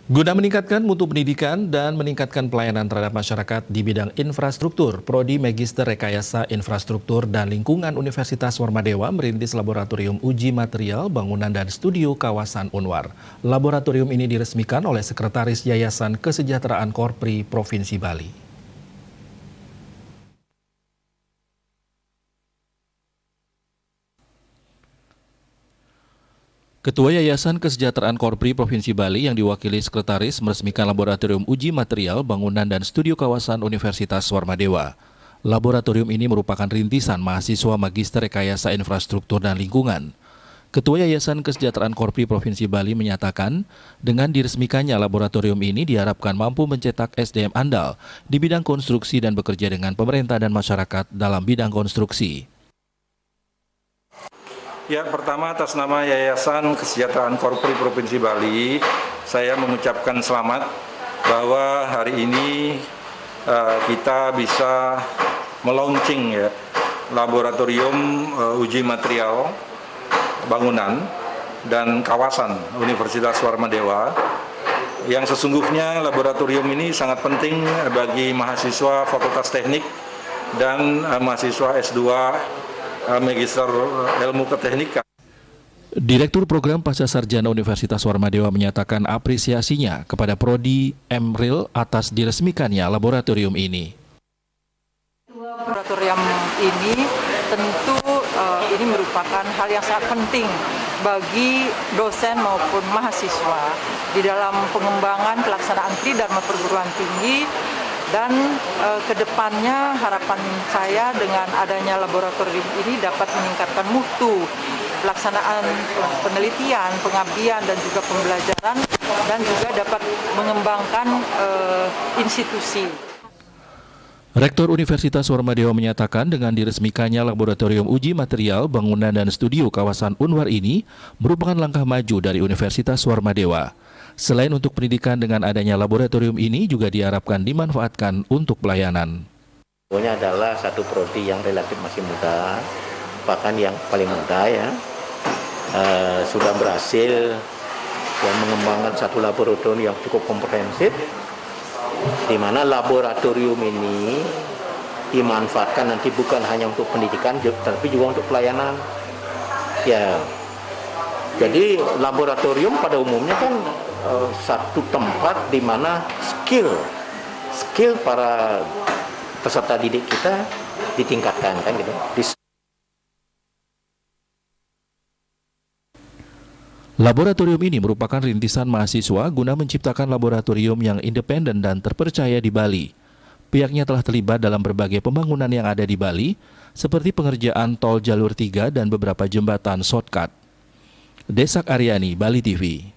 Guna meningkatkan mutu pendidikan dan meningkatkan pelayanan terhadap masyarakat di bidang infrastruktur, Prodi Magister Rekayasa Infrastruktur dan Lingkungan Universitas Warmadewa merintis laboratorium uji material, bangunan dan studio kawasan Unwar. Laboratorium ini diresmikan oleh Sekretaris Yayasan Kesejahteraan Korpri Provinsi Bali. Ketua Yayasan Kesejahteraan Korpri Provinsi Bali yang diwakili sekretaris meresmikan laboratorium uji material, bangunan dan studio kawasan Universitas Warmadewa. Laboratorium ini merupakan rintisan mahasiswa Magister Rekayasa Infrastruktur dan Lingkungan. Ketua Yayasan Kesejahteraan Korpri Provinsi Bali menyatakan, dengan diresmikannya laboratorium ini diharapkan mampu mencetak SDM andal di bidang konstruksi dan bekerja dengan pemerintah dan masyarakat dalam bidang konstruksi. Ya, pertama atas nama Yayasan Kesejahteraan Korpri Provinsi Bali, saya mengucapkan selamat bahwa hari ini kita bisa melaunching ya, laboratorium uji material bangunan dan kawasan Universitas Warmadewa. Yang sesungguhnya laboratorium ini sangat penting bagi mahasiswa Fakultas Teknik dan mahasiswa S2 Magister Ilmu Keteknikan. Direktur Program Pascasarjana Universitas Warmadewa menyatakan apresiasinya kepada Prodi Emril atas diresmikannya laboratorium ini. Laboratorium ini tentu ini merupakan hal yang sangat penting bagi dosen maupun mahasiswa di dalam pengembangan pelaksanaan Tridharma perguruan tinggi. Dan kedepannya harapan saya dengan adanya laboratorium ini dapat meningkatkan mutu pelaksanaan penelitian, pengabdian dan juga pembelajaran dan juga dapat mengembangkan institusi. Rektor Universitas Warmadewa menyatakan dengan diresmikannya laboratorium uji material, bangunan dan studio kawasan Unwar ini merupakan langkah maju dari Universitas Warmadewa. Selain untuk pendidikan, dengan adanya laboratorium ini juga diharapkan dimanfaatkan untuk pelayanan. Ini adalah satu prodi yang relatif masih muda, bahkan yang paling muda ya, sudah berhasil yang mengembangkan satu laboratorium yang cukup komprehensif, di mana laboratorium ini dimanfaatkan nanti bukan hanya untuk pendidikan, tapi juga untuk pelayanan. Ya, jadi laboratorium pada umumnya kan satu tempat di mana skill para peserta didik kita ditingkatkan kan gitu. Laboratorium ini merupakan rintisan mahasiswa guna menciptakan laboratorium yang independen dan terpercaya di Bali. Pihaknya telah terlibat dalam berbagai pembangunan yang ada di Bali, seperti pengerjaan tol jalur 3 dan beberapa jembatan shortcut. Desak Aryani, Bali TV.